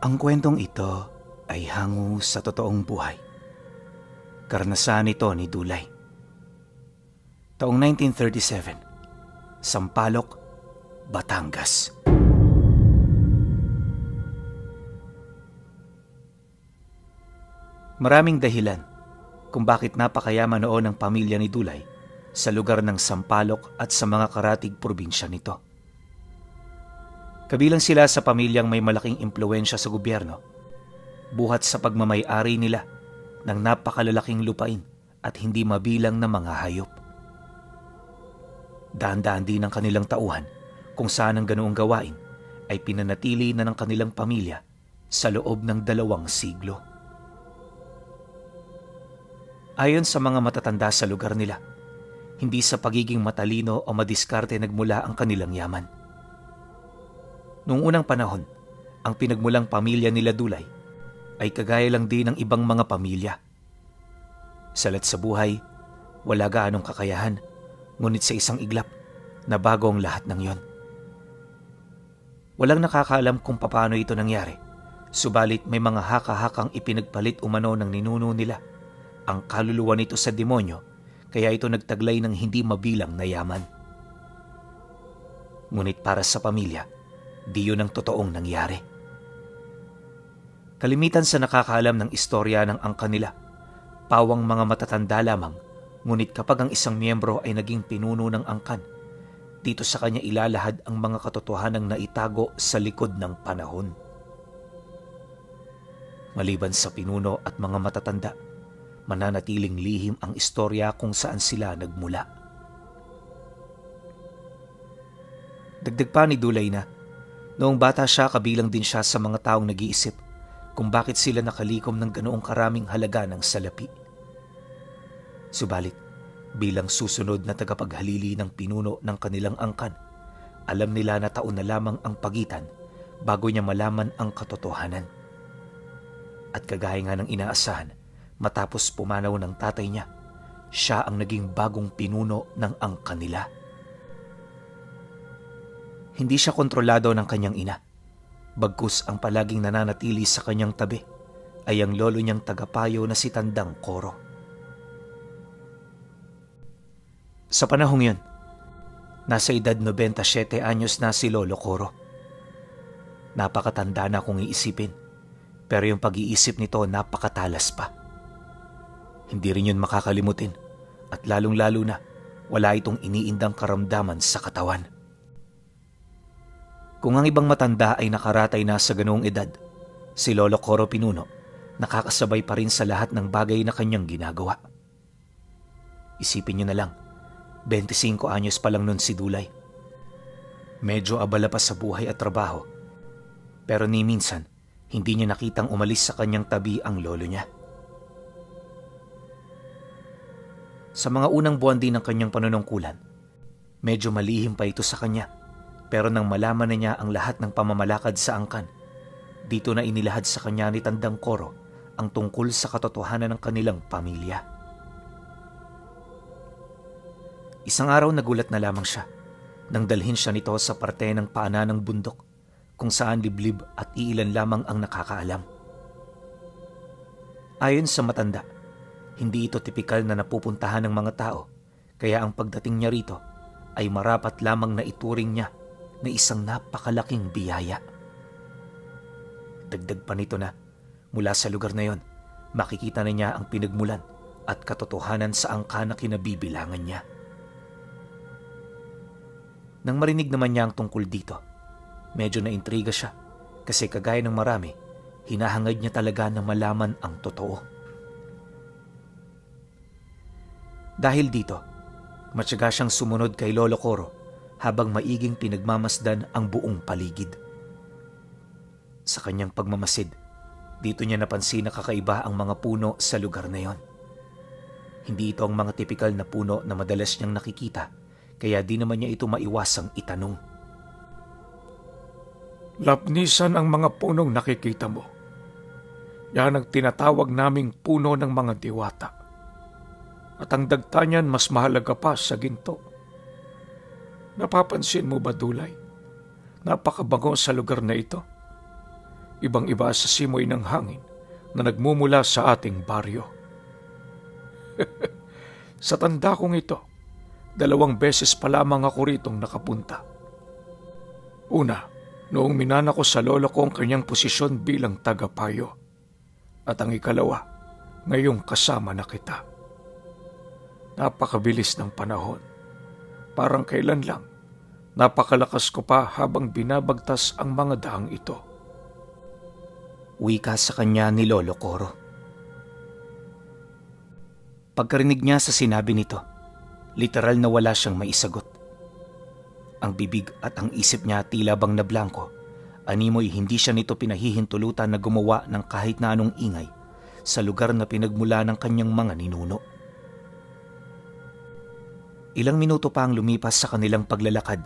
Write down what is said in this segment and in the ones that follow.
Ang kwentong ito ay hango sa totoong buhay. Karanasan ito ni Dulay. Taong 1937, Sampaloc, Batangas. Maraming dahilan kung bakit napakayaman noon ang pamilya ni Dulay sa lugar ng Sampaloc at sa mga karatig probinsya nito. Kabilang sila sa pamilyang may malaking impluwensya sa gobyerno, buhat sa pagmamay-ari nila ng napakalalaking lupain at hindi mabilang na mga hayop. Daan-daan din ang kanilang tauhan kung saan ang ganoong gawain ay pinanatili na ng kanilang pamilya sa loob ng 2 siglo. Ayon sa mga matatanda sa lugar nila, hindi sa pagiging matalino o madiskarte nagmula ang kanilang yaman. Noong unang panahon, ang pinagmulang pamilya nila Dulay ay kagaya lang din ng ibang mga pamilya. Salat sa buhay, wala gaanong kakayahan, ngunit sa isang iglap, nabago ang lahat ng yon. Walang nakakaalam kung paano ito nangyari, subalit may mga haka-hakang ipinagpalit umano ng ninuno nila. Ang kaluluwa nito sa demonyo, kaya ito nagtaglay ng hindi mabilang na yaman. Ngunit para sa pamilya, di yun ang totoong nangyari. Kalimitan sa nakakaalam ng istorya ng angkan nila, pawang mga matatanda lamang, ngunit kapag ang isang miyembro ay naging pinuno ng angkan, dito sa kanya ilalahad ang mga katotohanang naitago sa likod ng panahon. Maliban sa pinuno at mga matatanda, mananatiling lihim ang istorya kung saan sila nagmula. Dagdag pa ni Dulay na, noong bata siya, kabilang din siya sa mga taong nag-iisip kung bakit sila nakalikom ng ganoong karaming halaga ng salapi. Subalit, bilang susunod na tagapaghalili ng pinuno ng kanilang angkan, alam nila na taon na lamang ang pagitan bago niya malaman ang katotohanan. At kagaya nga ng inaasahan, matapos pumanaw ng tatay niya, siya ang naging bagong pinuno ng angkan nila. Hindi siya kontrolado ng kanyang ina. Bagkus ang palaging nananatili sa kanyang tabi ay ang lolo niyang tagapayo na si Tandang Coro. Sa panahong yun, nasa edad 97 anyos na si Lolo Coro. Napakatanda na kung iisipin, pero yung pag-iisip nito napakatalas pa. Hindi rin yun makakalimutin at lalong-lalo na wala itong iniindang karamdaman sa katawan. Kung ang ibang matanda ay nakaratay na sa ganoong edad, si Lolo Coro Pinuno nakakasabay pa rin sa lahat ng bagay na kanyang ginagawa. Isipin niyo na lang, 25 anyos pa lang nun si Dulay. Medyo abala pa sa buhay at trabaho, pero ni minsan hindi niya nakitang umalis sa kanyang tabi ang lolo niya. Sa mga unang buwan din ng kanyang panunungkulan, medyo malihim pa ito sa kanya. Pero nang malaman na niya ang lahat ng pamamalakad sa angkan, dito na inilahad sa kanya ni Tandang Coro ang tungkol sa katotohanan ng kanilang pamilya. Isang araw nagulat na lamang siya nang dalhin siya nito sa parte ng paanan ng bundok kung saan liblib at iilan lamang ang nakakaalam. Ayon sa matanda, hindi ito tipikal na napupuntahan ng mga tao, kaya ang pagdating niya rito ay marapat lamang na ituring niya na isang napakalaking biyaya. Dagdag pa nito na, mula sa lugar na yon, makikita na niya ang pinagmulan at katotohanan sa angkan na kinabibilangan niya. Nang marinig naman niya ang tungkol dito, medyo naintriga siya kasi kagaya ng marami, hinahangad niya talaga na malaman ang totoo. Dahil dito, matyaga siyang sumunod kay Lolo Coro habang maiging pinagmamasdan ang buong paligid. Sa kanyang pagmamasid, dito niya napansin na kakaiba ang mga puno sa lugar na yon. Hindi ito ang mga tipikal na puno na madalas niyang nakikita, kaya di naman niya ito maiwasang itanong. Lapnisan ang mga punong nakikita mo. Yan ang tinatawag naming puno ng mga diwata. At ang dagta niyan mas mahalaga pa sa ginto. Napapansin mo ba, Dulay? Napakabango sa lugar na ito. ibang-iba sa simoy ng hangin na nagmumula sa ating baryo. Sa tanda kong ito, 2 beses pa lamang ako ritong nakapunta. Una, noong minana ko sa lolo ko ang kanyang posisyon bilang tagapayo. At ang ikalawa, ngayong kasama na kita. Napakabilis ng panahon. Parang kailan lang, napakalakas ko pa habang binabagtas ang mga daang ito. Wika sa kanya ni Lolo Coro. Pagkarinig niya sa sinabi nito, literal na wala siyang maisagot. Ang bibig at ang isip niya tila bang nablangko. Animoy hindi siya nito pinahihintulutan na gumawa ng kahit na anong ingay sa lugar na pinagmula ng kanyang mga ninuno. Ilang minuto pa ang lumipas sa kanilang paglalakad.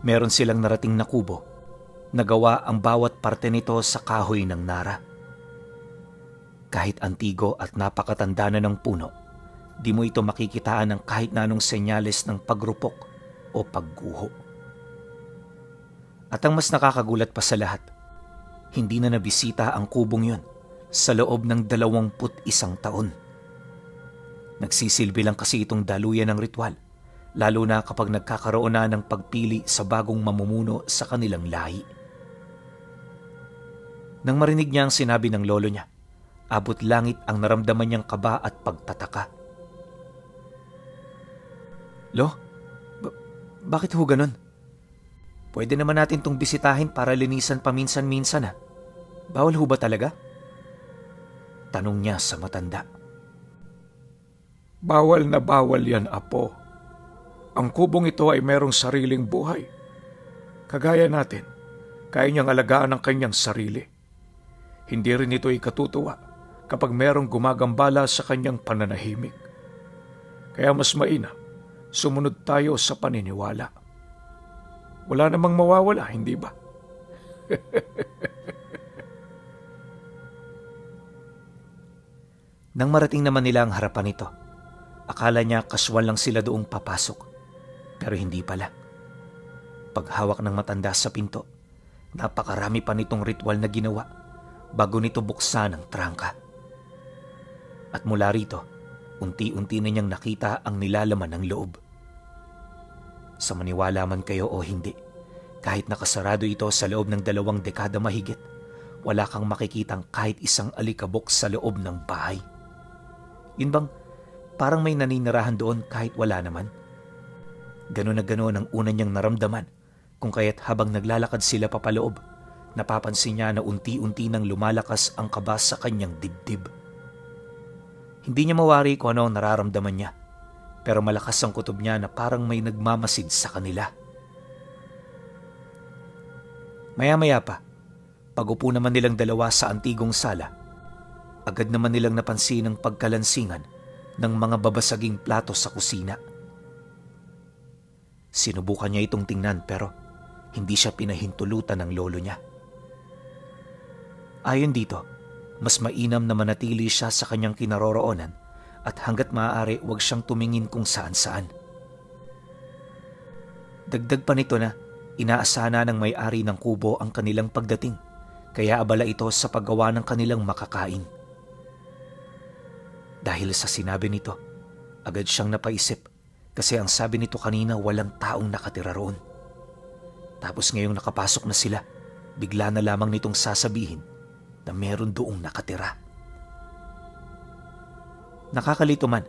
Meron silang narating na kubo. Nagawa ang bawat parte nito sa kahoy ng nara. Kahit antigo at napakatanda na ng puno, di mo ito makikitaan ng kahit na anong senyales ng pagrupok o pagguho. At ang mas nakakagulat pa sa lahat, hindi na nabisita ang kubong yun sa loob ng 21 taon. Nagsisilbi lang kasi itong daluyan ng ritual, lalo na kapag nagkakaroon na ng pagpili sa bagong mamumuno sa kanilang lahi. Nang marinig niya ang sinabi ng lolo niya, abot langit ang naramdaman niyang kaba at pagtataka. Lo, bakit ho ganun? Pwede naman natin tong bisitahin para linisan paminsan-minsan ha. Bawal ho ba talaga? Tanong niya sa matanda. Bawal na bawal yan, apo. Ang kubong ito ay merong sariling buhay. Kagaya natin, kaya niyang alagaan ang kanyang sarili. Hindi rin ito ikatutuwa kapag merong gumagambala sa kanyang pananahimik. Kaya mas mainam, sumunod tayo sa paniniwala. Wala namang mawawala, hindi ba? Nang marating naman nila ang harapan nito, akala niya kaswal lang sila doong papasok. Pero hindi pala. Paghawak ng matanda sa pinto, napakarami pa nitong ritual na ginawa bago nito buksan ang trangka. At mula rito, unti-unti na niyang nakita ang nilalaman ng loob. Sa maniwala man kayo o hindi, kahit nakasarado ito sa loob ng 2 dekada mahigit, wala kang makikitang kahit isang alikabok sa loob ng bahay. Yun bang parang may naninirahan doon kahit wala naman? Ganon na ganon ang una niyang naramdaman, kung kaya't habang naglalakad sila papaloob, napapansin niya na unti-unti nang lumalakas ang kaba sa kanyang dibdib. Hindi niya mawari kung ano ang nararamdaman niya, pero malakas ang kutob niya na parang may nagmamasid sa kanila. Maya-maya pa, pag-upo naman nilang dalawa sa antigong sala, agad naman nilang napansin ang pagkalansingan ng mga babasaging plato sa kusina. Sinubukan niya itong tingnan pero hindi siya pinahintulutan ng lolo niya. Ayon dito, mas mainam na manatili siya sa kanyang kinaroroonan at hanggat maaari huwag siyang tumingin kung saan-saan. Dagdag pa nito na inaasahan na ng may-ari ng kubo ang kanilang pagdating, kaya abala ito sa paggawa ng kanilang makakain. Dahil sa sinabi nito, agad siyang napaisip kasi ang sabi nito kanina walang taong nakatira roon. Tapos ngayong nakapasok na sila, bigla na lamang nitong sasabihin na meron doong nakatira. Nakakalito man,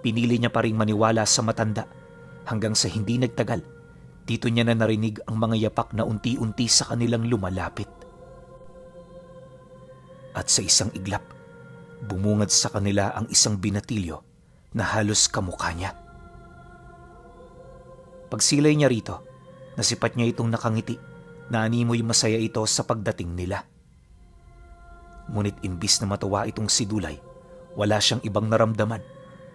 pinili niya pa ring maniwala sa matanda hanggang sa hindi nagtagal, dito niya na narinig ang mga yapak na unti-unti sa kanilang lumalapit. At sa isang iglap, bumungad sa kanila ang isang binatilyo na halos kamukha niya. Pagsilay niya rito, nasipat niya itong nakangiti na animoy masaya ito sa pagdating nila. Ngunit imbis na matuwa itong si Dulay, wala siyang ibang naramdaman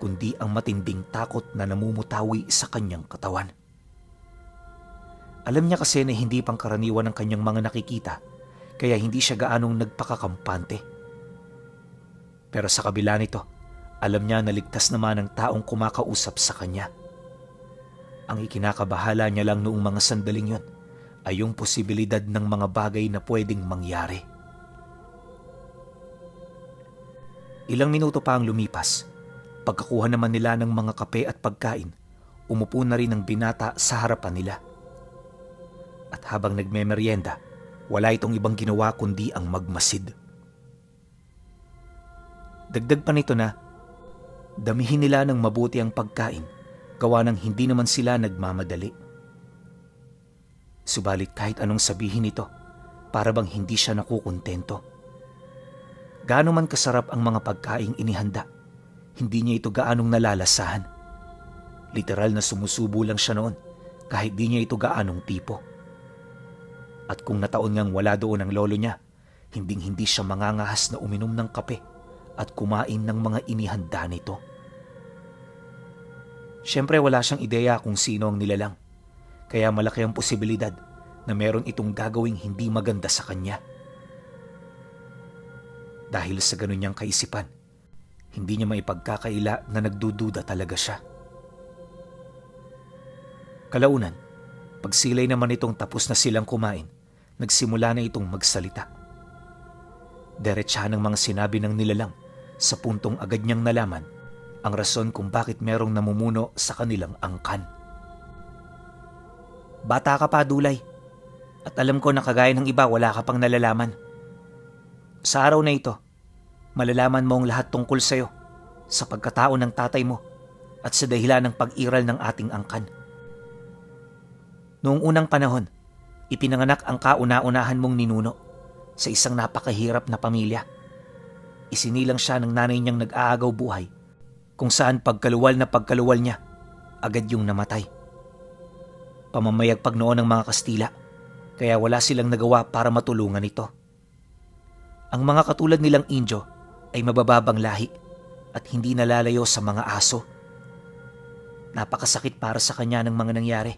kundi ang matinding takot na namumutawi sa kanyang katawan. Alam niya kasi na hindi pangkaraniwan ang kanyang mga nakikita, kaya hindi siya gaanong nagpakakampante. Pero sa kabila nito, alam niya na ligtas naman ang taong kumakausap sa kanya. Ang ikinakabahala niya lang noong mga sandaling yon ay yung posibilidad ng mga bagay na pwedeng mangyari. Ilang minuto pa ang lumipas. Pagkakuha naman nila ng mga kape at pagkain, umupo na rin ang binata sa harapan nila. At habang nagmemeryenda, wala itong ibang ginawa kundi ang magmasid. Dagdag pa nito na, damihin nila ng mabuti ang pagkain, gawa ng hindi naman sila nagmamadali. Subalit kahit anong sabihin nito, para bang hindi siya nakukontento. Gaano man kasarap ang mga pagkaing inihanda, hindi niya ito gaanong nalalasahan. Literal na sumusubo lang siya noon kahit di niya ito gaanong tipo. At kung nataon ngang wala doon ang lolo niya, hinding-hindi siya mangangahas na uminom ng kape at kumain ng mga inihanda nito. Siyempre wala siyang ideya kung sino ang nilalang, kaya malaki ang posibilidad na meron itong gagawing hindi maganda sa kanya. Dahil sa ganun niyang kaisipan, hindi niya maipagkakaila na nagdududa talaga siya. Kalaunan, pagsilay naman itong tapos na silang kumain, nagsimula na itong magsalita. Diretsahan ng mga sinabi ng nilalang sa puntong agad niyang nalaman ang rason kung bakit merong namumuno sa kanilang angkan. Bata ka pa, Dulay, at alam ko na kagaya ng iba wala ka pang nalalaman. Sa araw na ito, malalaman mo ang lahat tungkol sa'yo, sa pagkatao ng tatay mo at sa dahilan ng pag-iral ng ating angkan. Noong unang panahon, ipinanganak ang kauna-unahan mong ninuno sa isang napakahirap na pamilya. Isinilang siya ng nanay niyang nag-aagaw buhay, kung saan pagkaluwal niya, agad yung namatay. Pamamayagpag noon ng mga Kastila, kaya wala silang nagawa para matulungan ito. Ang mga katulad nilang Indio ay mabababang lahi at hindi nalalayo sa mga aso. Napakasakit para sa kanya ng mga nangyari,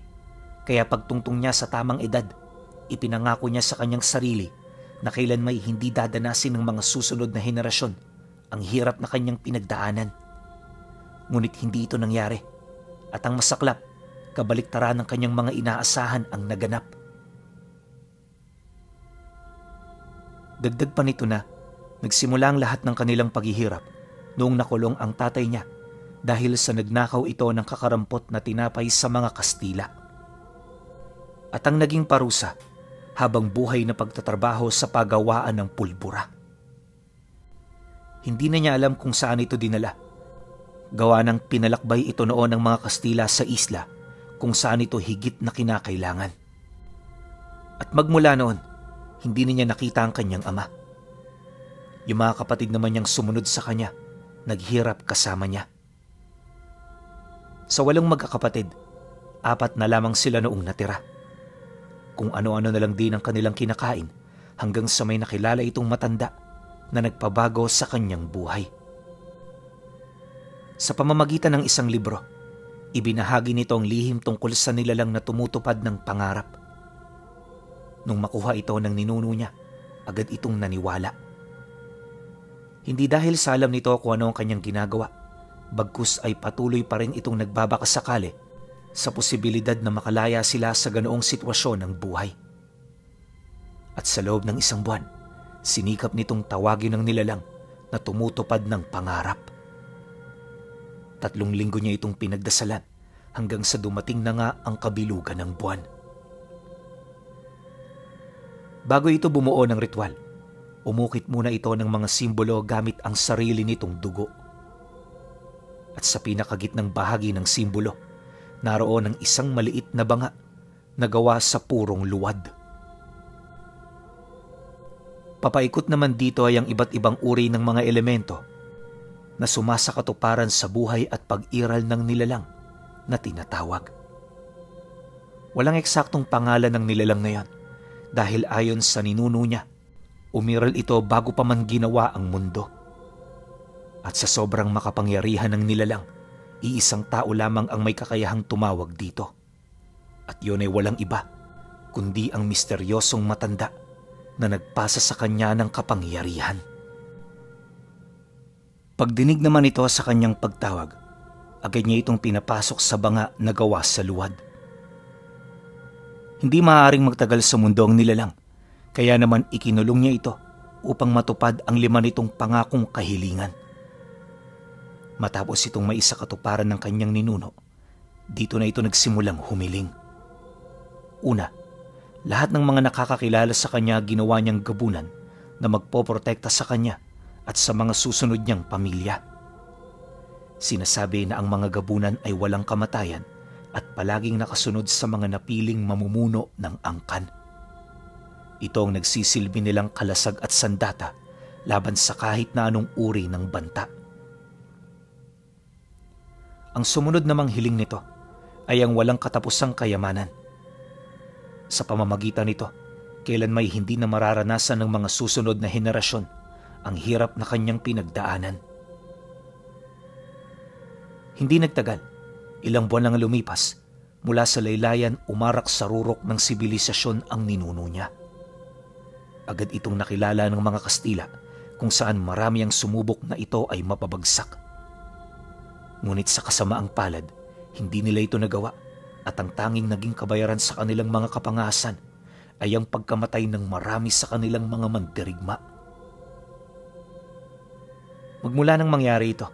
kaya pagtungtong niya sa tamang edad, ipinangako niya sa kanyang sarili na kailan may hindi dadanasin ng mga susunod na henerasyon ang hirap na kanyang pinagdaanan. Ngunit hindi ito nangyari, at ang masaklap, kabaliktaran ng kanyang mga inaasahan ang naganap. Dagdag pa nito na nagsimula ang lahat ng kanilang paghihirap noong nakulong ang tatay niya dahil sa nagnakaw ito ng kakarampot na tinapay sa mga Kastila. At ang naging parusa, habang buhay na pagtatrabaho sa paggawaan ng pulbura. Hindi na niya alam kung saan ito dinala. Gawa ng pinalakbay ito noon ng mga Kastila sa isla kung saan ito higit na kinakailangan. At magmula noon, hindi na niya nakita ang kanyang ama. Yung mga kapatid naman niyang sumunod sa kanya, naghirap kasama niya. Sa 8 magkakapatid, 4 na lamang sila noong natira. Kung ano-ano na lang din ang kanilang kinakain hanggang sa may nakilala itong matanda na nagpabago sa kanyang buhay. Sa pamamagitan ng isang libro, ibinahagi nito ang lihim tungkol sa nilalang na tumutupad ng pangarap. Nung makuha ito ng ninuno niya, agad itong naniwala. Hindi dahil sa alam nito kung ano ang kanyang ginagawa, bagkus ay patuloy pa rin itong nagbabakasakali sa posibilidad na makalaya sila sa ganoong sitwasyon ng buhay. At sa loob ng 1 buwan, sinikap nitong tawagin ng nilalang na tumutupad ng pangarap. 3 linggo niya itong pinagdasalan hanggang sa dumating na nga ang kabilugan ng buwan. Bago ito bumuo ng ritual, umukit muna ito ng mga simbolo gamit ang sarili nitong dugo. At sa pinakagitnang bahagi ng simbolo, naroon ang isang maliit na banga na gawa sa purong luwad. Papaikot naman dito ay ang iba't ibang uri ng mga elemento na sumasakatuparan sa buhay at pag-iral ng nilalang na tinatawag. Walang eksaktong pangalan ng nilalang na yan dahil ayon sa ninuno niya, umiral ito bago pa man ginawa ang mundo. At sa sobrang makapangyarihan ng nilalang, iisang tao lamang ang may kakayahang tumawag dito. At yun ay walang iba, kundi ang misteryosong matanda na nagpasa sa kanya ng kapangyarihan. Pagdinig naman ito sa kanyang pagtawag, agad niya itong pinapasok sa banga na gawa sa luwad. Hindi maaaring magtagal sa mundo ang nilalang, kaya naman ikinulong niya ito upang matupad ang 5 nitong pangakong kahilingan. Matapos itong maisakatuparan ng kanyang ninuno, dito na ito nagsimulang humiling. Una, lahat ng mga nakakakilala sa kanya ginawa niyang gabunan na magpoprotekta sa kanya at sa mga susunod niyang pamilya. Sinasabi na ang mga gabunan ay walang kamatayan at palaging nakasunod sa mga napiling mamumuno ng angkan. Ito ang nagsisilbi nilang kalasag at sandata laban sa kahit na anong uri ng banta. Ang sumunod namang hiling nito ay ang walang katapusang kayamanan. Sa pamamagitan nito, kailan may hindi na mararanasan ng mga susunod na henerasyon ang hirap na kanyang pinagdaanan. Hindi nagtagal, ilang buwan lang lumipas, mula sa laylayan umarak sa rurok ng sibilisasyon ang ninuno niya. Agad itong nakilala ng mga Kastila kung saan marami ang sumubok na ito ay mapabagsak. Ngunit sa kasamaang palad, hindi nila ito nagawa at ang tanging naging kabayaran sa kanilang mga kapangasan ay ang pagkamatay ng marami sa kanilang mga mandirigma. Magmula nang mangyari ito,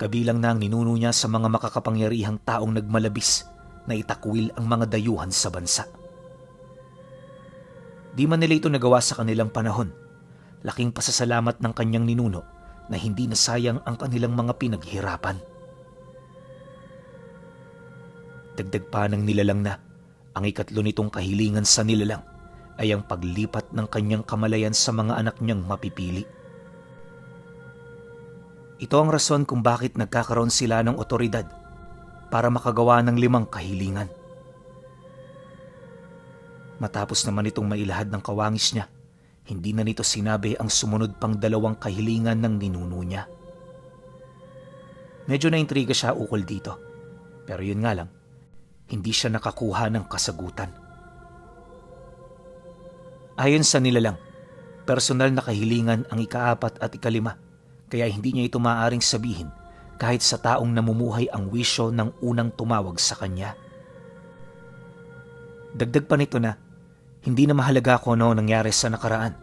kabilang na ang ninuno niya sa mga makakapangyarihang taong nagmalabis na itakwil ang mga dayuhan sa bansa. Di man nila ito nagawa sa kanilang panahon, laking pasasalamat ng kanyang ninuno na hindi nasayang ang kanilang mga pinaghirapan. Dagdag pa ng nilalang na ang ikatlo nitong kahilingan sa nilalang ay ang paglipat ng kanyang kamalayan sa mga anak niyang mapipili. Ito ang rason kung bakit nagkakaroon sila ng otoridad para makagawa ng 5 kahilingan. Matapos naman itong mailahad ng kawangis niya, hindi na nito sinabi ang sumunod pang 2 kahilingan ng ninuno niya. Medyo naintriga siya ukol dito, pero yun nga lang, hindi siya nakakuha ng kasagutan. Ayon sa nilalang, personal na kahilingan ang ika-4 at ika-5, kaya hindi niya ito maaaring sabihin kahit sa taong namumuhay ang wisyo ng unang tumawag sa kanya. Dagdag pa nito na, hindi na mahalaga kung ano nangyari sa nakaraan.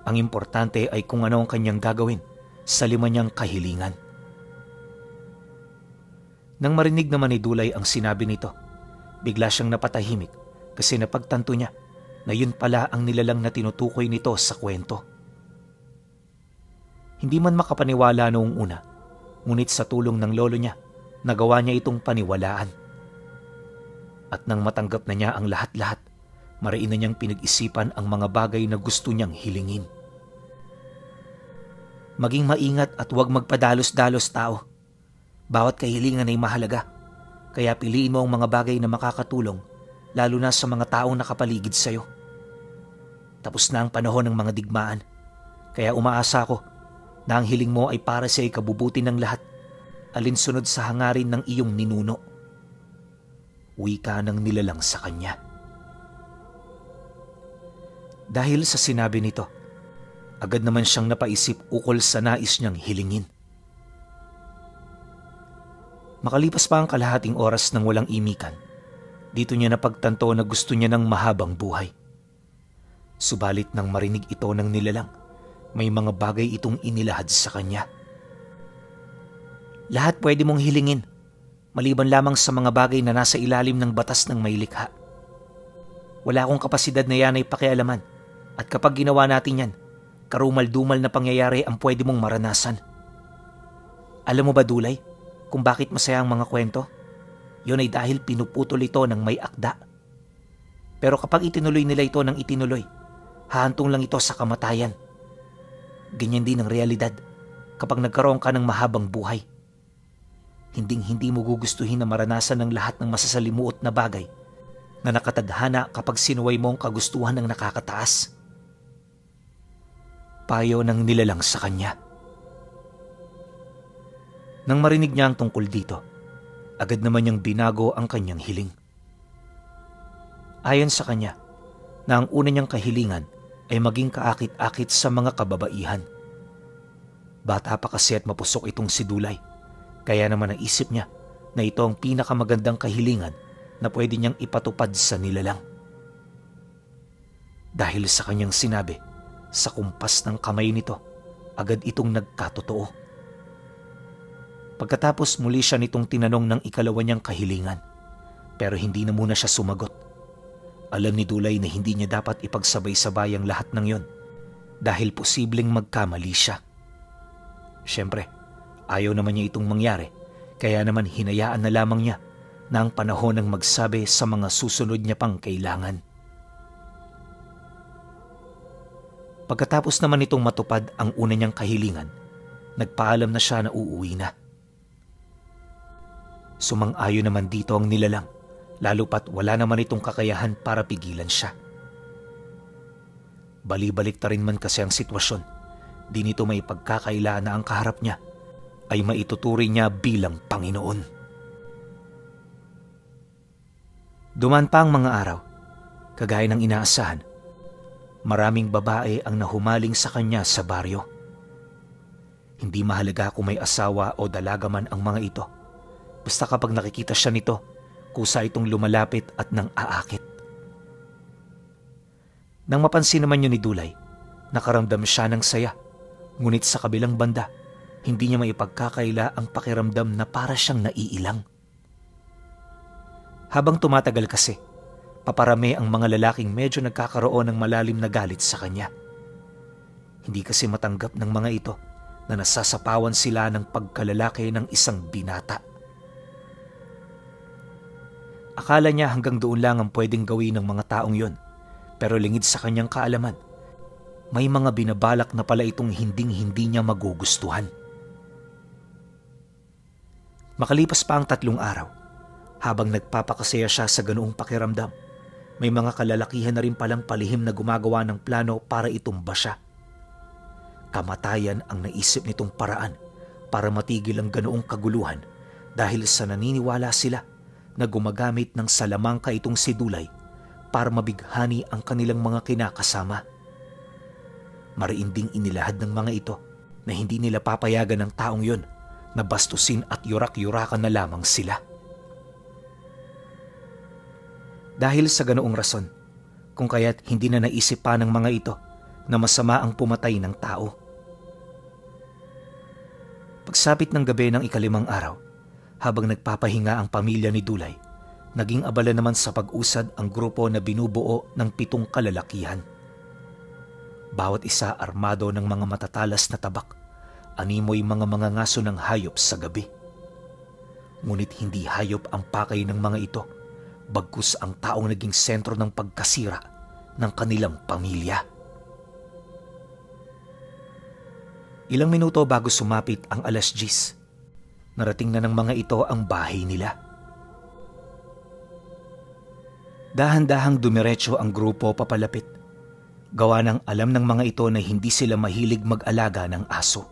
Ang importante ay kung ano ang kanyang gagawin sa 5 niyang kahilingan. Nang marinig naman ni Dulay ang sinabi nito, bigla siyang napatahimik kasi napagtanto niya na yun pala ang nilalang na tinutukoy nito sa kwento. Hindi man makapaniwala noong una, ngunit sa tulong ng lolo niya, nagawa niya itong paniwalaan. At nang matanggap na niya ang lahat-lahat, mariin na niyang pinag-isipan ang mga bagay na gusto niyang hilingin. Maging maingat at huwag magpadalos-dalos tao. Bawat kahilingan ay mahalaga, kaya piliin mo ang mga bagay na makakatulong, lalo na sa mga taong nakapaligid sa'yo. Tapos na ang panahon ng mga digmaan, kaya umaasa ako na ang hiling mo ay para sa ikabubuti ng lahat, alinsunod sa hangarin ng iyong ninuno. Wika ng nilalang sa kanya. Dahil sa sinabi nito, agad naman siyang napaisip ukol sa nais niyang hilingin. Makalipas pa ang kalahating oras ng walang imikan, dito niya napagtanto na gusto niya ng mahabang buhay. Subalit nang marinig ito ng nilalang, may mga bagay itong inilahad sa kanya. Lahat pwede mong hilingin, maliban lamang sa mga bagay na nasa ilalim ng batas ng may likha. Wala akong kapasidad na yan ay pakialaman, at kapag ginawa natin yan, karumal-dumal na pangyayari ang pwede mong maranasan. Alam mo ba, Dulay, kung bakit masaya ang mga kwento? Yun ay dahil pinuputol ito ng may akda. Pero kapag itinuloy nila ito ng itinuloy, hahantong lang ito sa kamatayan. Ganyan din ang realidad kapag nagkaroon ka ng mahabang buhay. Hinding-hindi mo gugustuhin na maranasan ng lahat ng masasalimuot na bagay na nakatadhana kapag sinuway mo ang kagustuhan ng nakakataas. Payo ng nilalang sa kanya. Nang marinig niya ang tungkol dito, agad naman niyang binago ang kanyang hiling. Ayon sa kanya, na ang una niyang kahilingan ay maging kaakit-akit sa mga kababaihan. Bata pa kasi at mapusok itong si Dulay, kaya naman naisip niya na ito ang pinakamagandang kahilingan na pwede niyang ipatupad sa nilalang. Dahil sa kanyang sinabi, sa kumpas ng kamay nito, agad itong nagkatotoo. Pagkatapos muli siya nitong tinanong ng ikalawa niyang kahilingan, pero hindi na muna siya sumagot. Alam ni Dulay na hindi niya dapat ipagsabay-sabay ang lahat ng yon dahil posibleng magkamali siya. Siyempre, ayaw naman niya itong mangyari, kaya naman hinayaan na lamang niya na ang panahon ng magsabi sa mga susunod niya pang kailangan. Pagkatapos naman itong matupad ang una niyang kahilingan, nagpaalam na siya na uuwi na. Sumang-ayon naman dito ang nilalang, lalo pat wala naman itong kakayahan para pigilan siya. Bali-balik ta rin man kasi ang sitwasyon, di nito may pagkakaila na ang kaharap niya ay maituturing niya bilang Panginoon. Duman pa ang mga araw, kagaya ng inaasahan, maraming babae ang nahumaling sa kanya sa baryo. Hindi mahalaga kung may asawa o dalaga man ang mga ito. Basta kapag nakikita siya nito, kusa itong lumalapit at nang aakit. Nang mapansin naman yun ni Dulay, nakaramdam siya ng saya. Ngunit sa kabilang banda, hindi niya maipagkakaila ang pakiramdam na para siyang naiilang. Habang tumatagal kasi, paparami ang mga lalaking medyo nagkakaroon ng malalim na galit sa kanya. Hindi kasi matanggap ng mga ito na nasasapawan sila ng pagkalalaki ng isang binata. Akala niya hanggang doon lang ang pwedeng gawin ng mga taong yon, pero lingid sa kanyang kaalaman, may mga binabalak na pala itong hinding-hindi niya magugustuhan. Makalipas pa ang 3 araw, habang nagpapakasaya siya sa ganoong pakiramdam, may mga kalalakihan na rin palang palihim na gumagawa ng plano para itumba siya. Kamatayan ang naisip nitong paraan para matigil ang ganoong kaguluhan dahil sa naniniwala sila na gumagamit ng salamangka itong si Dulay para mabighani ang kanilang mga kinakasama. Mariin ding inilahad ng mga ito na hindi nila papayagan ng taong yon na bastusin at yurak-yurakan na lamang sila. Dahil sa ganoong rason, kung kaya't hindi na naisip pa ng mga ito na masama ang pumatay ng tao. Pagsapit ng gabi ng 5 araw, habang nagpapahinga ang pamilya ni Dulay, naging abala naman sa pag-usad ang grupo na binubuo ng 7 kalalakihan. Bawat isa armado ng mga matatalas na tabak, animoy mga ngaso ng hayop sa gabi. Ngunit hindi hayop ang pakay ng mga ito, bagkus ang taong naging sentro ng pagkasira ng kanilang pamilya. Ilang minuto bago sumapit ang 10:00, narating na ng mga ito ang bahay nila. Dahan-dahang dumiretso ang grupo papalapit. Gawa ng alam ng mga ito na hindi sila mahilig mag-alaga ng aso.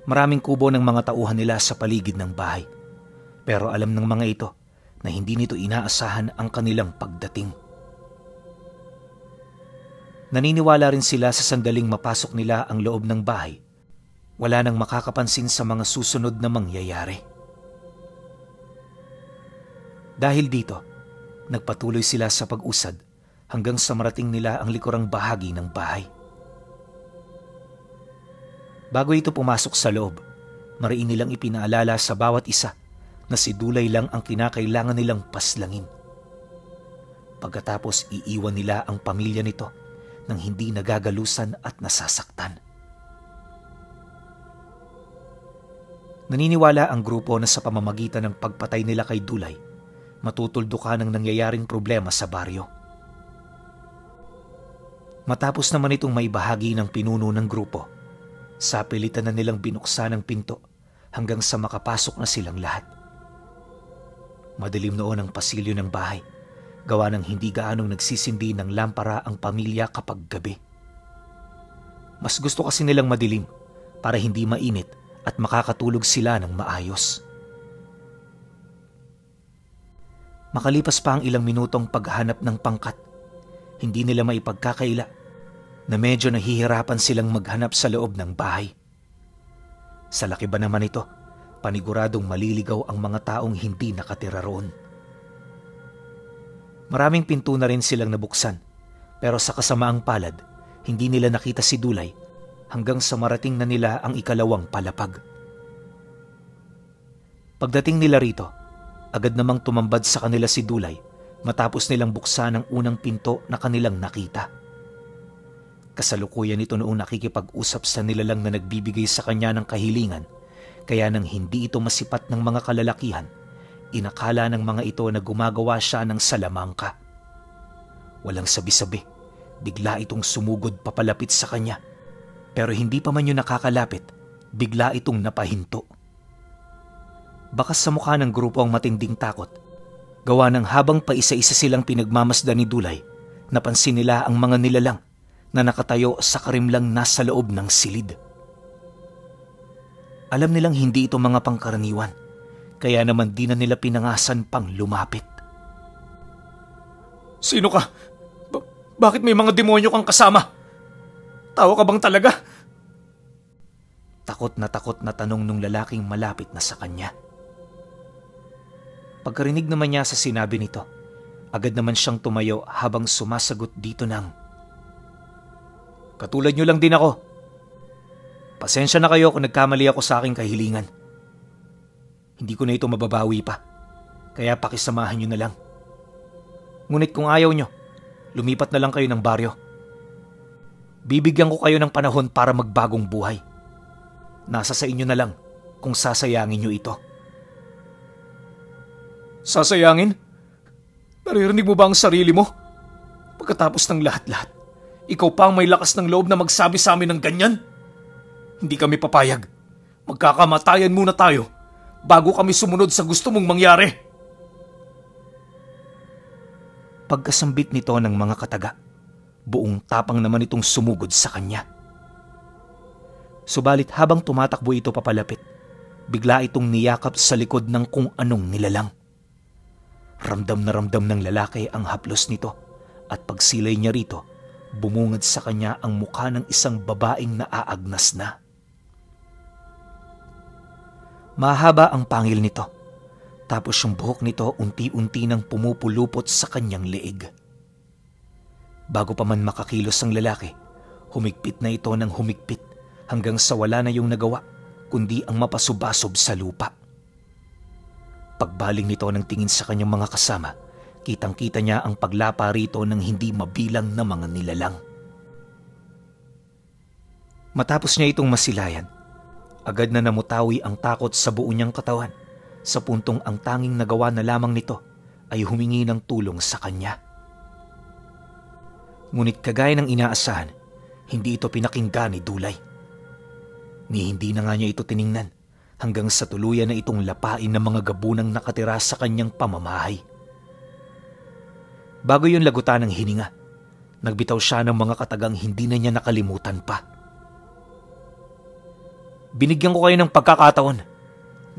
Maraming kubo ng mga tauhan nila sa paligid ng bahay. Pero alam ng mga ito na hindi nito inaasahan ang kanilang pagdating. Naniniwala rin sila sa sandaling mapasok nila ang loob ng bahay. Wala nang makakapansin sa mga susunod na mangyayari. Dahil dito, nagpatuloy sila sa pag-usad hanggang sa marating nila ang likurang bahagi ng bahay. Bago ito pumasok sa loob, mariin nilang ipinaalala sa bawat isa na si Dulay lang ang kinakailangan nilang paslangin. Pagkatapos iiwan nila ang pamilya nito nang hindi nagagalusan at nasasaktan. Naniniwala ang grupo na sa pamamagitan ng pagpatay nila kay Dulay, matutuldukan ang nangyayaring problema sa baryo. Matapos naman itong maibahagi ng pinuno ng grupo, sapilitan na nilang binuksan ang pinto hanggang sa makapasok na silang lahat. Madilim noon ang pasilyo ng bahay, gawa ng hindi gaanong nagsisindi ng lampara ang pamilya kapag gabi. Mas gusto kasi nilang madilim para hindi mainit at makakatulog sila ng maayos. Makalipas pa ang ilang minutong paghanap ng pangkat, hindi nila maipagkakaila na medyo nahihirapan silang maghanap sa loob ng bahay. Sa laki ba naman ito, paniguradong maliligaw ang mga taong hindi nakatira roon. Maraming pinto na rin silang nabuksan, pero sa kasamaang palad, hindi nila nakita si Dulay hanggang sa marating na nila ang 2 palapag. Pagdating nila rito, agad namang tumambad sa kanila si Dulay matapos nilang buksan ang unang pinto na kanilang nakita. Kasalukuyan ito noong nakikipag-usap sa nilalang na nagbibigay sa kanya ng kahilingan, kaya nang hindi ito masipat ng mga kalalakihan, inakala ng mga ito na gumagawa siya ng salamangka. Walang sabi-sabi, bigla itong sumugod papalapit sa kanya. Pero hindi pa man yun nakakalapit, bigla itong napahinto. Bakas sa mukha ng grupo ang matinding takot. Gawa ng habang pa isa-isa silang pinagmamasdan ni Dulay, napansin nila ang mga nilalang na nakatayo sa karimlang nasa loob ng silid. Alam nilang hindi ito mga pangkaraniwan, kaya naman di na nila pinangasan pang lumapit. Sino ka? Bakit may mga demonyo kang kasama? Tao ka bang talaga? Takot na tanong nung lalaking malapit na sa kanya. Pagkarinig naman niya sa sinabi nito, agad naman siyang tumayo habang sumasagot dito ng, "Katulad niyo lang din ako. Pasensya na kayo kung nagkamali ako sa aking kahilingan. Hindi ko na ito mababawi pa, kaya pakisamahan niyo na lang. Ngunit kung ayaw niyo, lumipat na lang kayo ng baryo. Bibigyan ko kayo ng panahon para magbagong buhay. Nasa sa inyo na lang kung sasayangin niyo ito." Sasayangin? Naririnig mo ba ang sarili mo? Pagkatapos ng lahat-lahat, ikaw pa ang may lakas ng loob na magsabi sa amin ng ganyan? Hindi kami papayag. Magkakamatayan muna tayo bago kami sumunod sa gusto mong mangyari. Pagkasambit nito ng mga kataga, buong tapang naman itong sumugod sa kanya. Subalit habang tumatakbo ito papalapit, bigla itong niyakap sa likod ng kung anong nilalang. Ramdam na ramdam ng lalaki ang haplos nito at pagsilay niya rito, bumungad sa kanya ang mukha ng isang babaeng naaagnas na. Mahaba ang pangil nito, tapos yung buhok nito unti-unti nang pumupulupot sa kanyang leeg. Bago pa man makakilos ang lalaki, humigpit na ito ng humigpit hanggang sa wala na yung nagawa kundi ang mapasubasob sa lupa. Pagbaling nito ng tingin sa kanyang mga kasama, kitang-kita niya ang paglapa rito ng hindi mabilang na mga nilalang. Matapos niya itong masilayan, agad na namutawi ang takot sa buo niyang katawan, sa puntong ang tanging nagawa na lamang nito ay humingi ng tulong sa kanya. Ngunit kagaya ng inaasahan, hindi ito pinakinggan ni Dulay. Ni hindi na nga niya ito tiningnan hanggang sa tuluyan na itong lapain ng mga gabunang nakatira sa kanyang pamamahay. Bago yun lagutan ng hininga, nagbitaw siya ng mga katagang hindi na niya nakalimutan pa. "Binigyan ko kayo ng pagkakataon,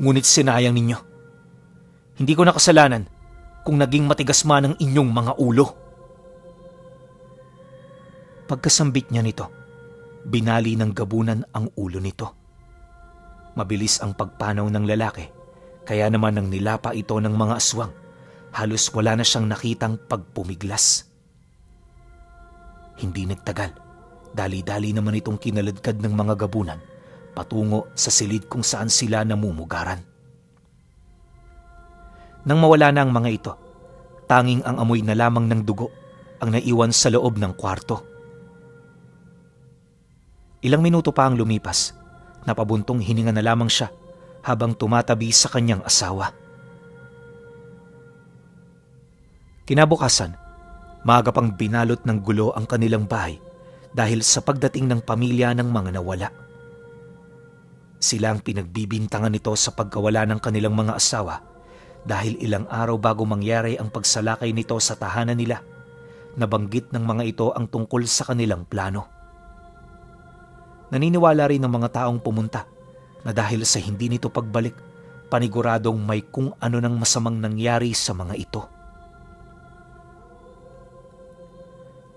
ngunit sinayang ninyo. Hindi ko nakasalanan kung naging matigas man ang inyong mga ulo." Pagkasambit niya nito, binali ng gabunan ang ulo nito. Mabilis ang pagpanaw ng lalaki, kaya naman nang nilapa ito ng mga aswang, halos wala na siyang nakitang pagpumiglas. Hindi nagtagal, dali-dali naman itong kinaladkad ng mga gabunan patungo sa silid kung saan sila namumugaran. Nang mawala na ang mga ito, tanging ang amoy na lamang ng dugo ang naiwan sa loob ng kwarto. Ilang minuto pa ang lumipas, napabuntong hininga na lamang siya habang tumatabi sa kanyang asawa. Kinabukasan, maaga pang binalot ng gulo ang kanilang bahay dahil sa pagdating ng pamilya ng mga nawala. Sila ang pinagbibintangan nito sa pagkawala ng kanilang mga asawa dahil ilang araw bago mangyari ang pagsalakay nito sa tahanan nila, nabanggit ng mga ito ang tungkol sa kanilang plano. Naniniwala rin ng mga taong pumunta na dahil sa hindi nito pagbalik, paniguradong may kung ano ng masamang nangyari sa mga ito.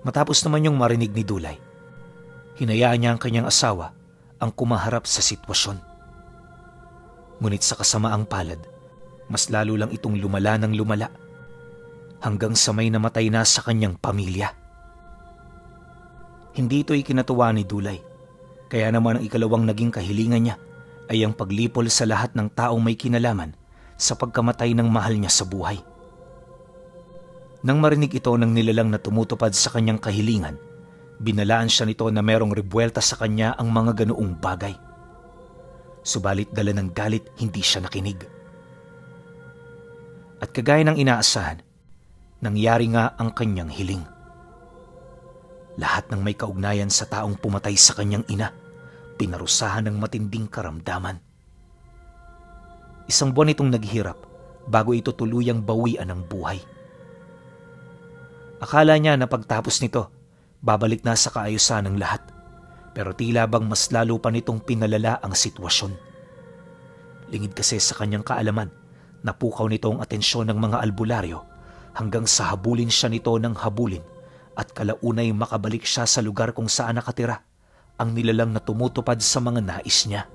Matapos naman yung marinig ni Dulay, hinayaan niya ang kanyang asawa ang kumaharap sa sitwasyon. Ngunit sa kasamaang palad, mas lalo lang itong lumala ng lumala hanggang sa may namatay na sa kanyang pamilya. Hindi ito ikinatuwa ni Dulay, kaya naman ang ikalawang naging kahilingan niya ay ang paglipol sa lahat ng taong may kinalaman sa pagkamatay ng mahal niya sa buhay. Nang marinig ito ng nilalang na tumutupad sa kanyang kahilingan, binalaan siya nito na merong rebuelta sa kanya ang mga ganoong bagay. Subalit dala ng galit, hindi siya nakinig. At kagaya ng inaasahan, nangyari nga ang kanyang hiling. Lahat ng may kaugnayan sa taong pumatay sa kanyang ina, pinarusahan ng matinding karamdaman. Isang buwan itong naghirap bago ito tuluyang bawian ng buhay. Akala niya na pagtapos nito, babalik na sa kaayusan ng lahat. Pero tila bang mas lalo pa nitong pinalala ang sitwasyon. Lingid kasi sa kanyang kaalaman, napukaw nito ang atensyon ng mga albularyo hanggang sa habulin siya nito ng habulin at kalaunay makabalik siya sa lugar kung saan nakatira ang nilalang na tumutupad sa mga nais niya.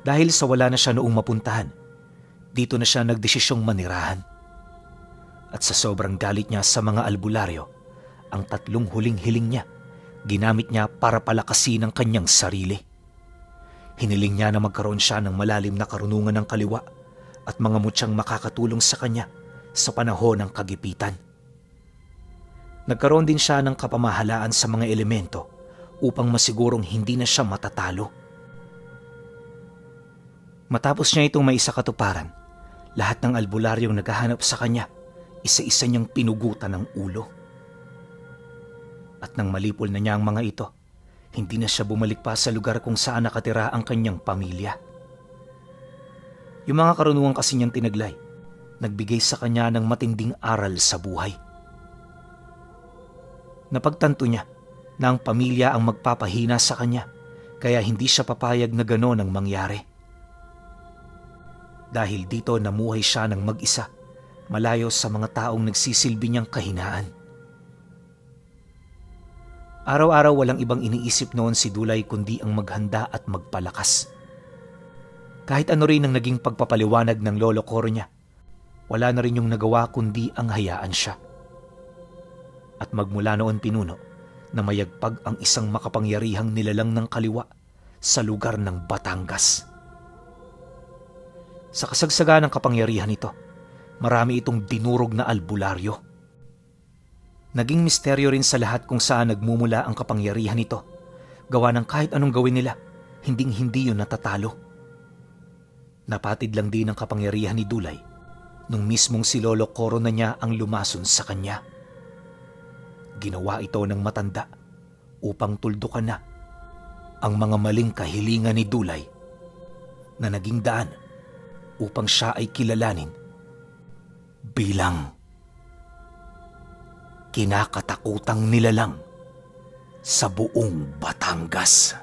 Dahil sa wala na siya noong mapuntahan, dito na siya nagdesisyong manirahan. At sa sobrang galit niya sa mga albularyo, ang 3 huling hiling niya, ginamit niya para palakasin ang kanyang sarili. Hiniling niya na magkaroon siya ng malalim na karunungan ng kaliwa at mga mutyang makakatulong sa kanya sa panahon ng kagipitan. Nagkaroon din siya ng kapamahalaan sa mga elemento upang masigurong hindi na siya matatalo. Matapos niya itong maisakatuparan, lahat ng albularyong naghahanap sa kanya, isa-isa niyang pinugutan ng ulo. At nang malipol na niya ang mga ito, hindi na siya bumalik pa sa lugar kung saan nakatira ang kanyang pamilya. Yung mga karunungan kasi niyang tinaglay, nagbigay sa kanya ng matinding aral sa buhay. Napagtanto niya na ang pamilya ang magpapahina sa kanya, kaya hindi siya papayag na gano'n ang mangyari. Dahil dito namuhay siya ng mag-isa, malayo sa mga taong nagsisilbi niyang kahinaan. Araw-araw walang ibang iniisip noon si Dulay kundi ang maghanda at magpalakas. Kahit ano rin ang naging pagpapaliwanag ng lolo Coro niya, wala na rin yung nagawa kundi ang hayaan siya. At magmula noon pinuno na mayagpag ang isang makapangyarihang nilalang ng kaliwa sa lugar ng Batangas. Sa kasagsagan ng kapangyarihan nito, marami itong dinurog na albularyo. Naging misteryo rin sa lahat kung saan nagmumula ang kapangyarihan nito. Gawa ng kahit anong gawin nila, hinding-hindi yun natatalo. Napatid lang din ang kapangyarihan ni Dulay nung mismong si Lolo Coro na niya ang lumason sa kanya. Ginawa ito ng matanda upang tuldukan na ang mga maling kahilingan ni Dulay na naging daan upang siya ay kilalanin bilang kinakatakutang nilalang sa buong Batangas.